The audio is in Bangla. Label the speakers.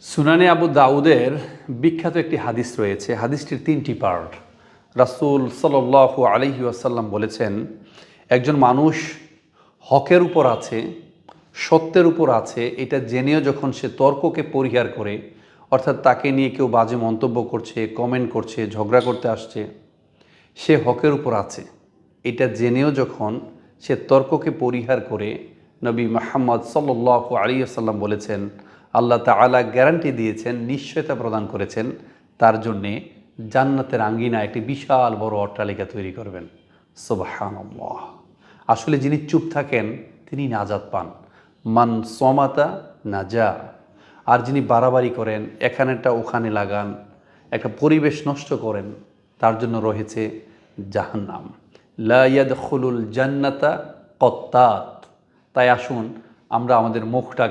Speaker 1: সুনানে আবু দাউদের বিখ্যাত একটি হাদিস রয়েছে। হাদিসটির 3টি পার্ট। রাসূল সাল্লাল্লাহু আলাইহি ওয়াসাল্লাম বলেছেন, একজন মানুষ হকের উপর আছে, সত্যের উপর আছে, এটা জেনেও যখন সে তর্ককে পরিহার করে, অর্থাৎ তাকে নিয়ে কেউ বাজে মন্তব্য করছে, কমেন্ট করছে, ঝগড়া করতে আসছে, সে হকের উপর আছে এটা জেনেও যখন সে তর্ককে পরিহার করে, নবী মুহাম্মদ সাল্লাল্লাহু আলাইহি ওয়াসাল্লাম বলেছেন, আল্লাহ তাআলা গ্যারান্টি দিয়েছেন, নিশ্চয়তা প্রদান করেছেন, তার জন্যে জান্নাতের আঙ্গিনা একটি বিশাল বড় অট্টালিকা তৈরি করবেন। সুবহানাল্লাহ। আসলে যিনি চুপ থাকেন তিনি নাজাত পান। মান সমাতা নাজা। আর যিনি বাড়াবাড়ি করেন, এখানেটা ওখানে লাগান, একটা পরিবেশ নষ্ট করেন, তার জন্য রয়েছে জাহান্নাম। লা ইয়াদখুলুল জান্নাতা কত্তাত। তাই আসুন আমরা আমাদের মুখটা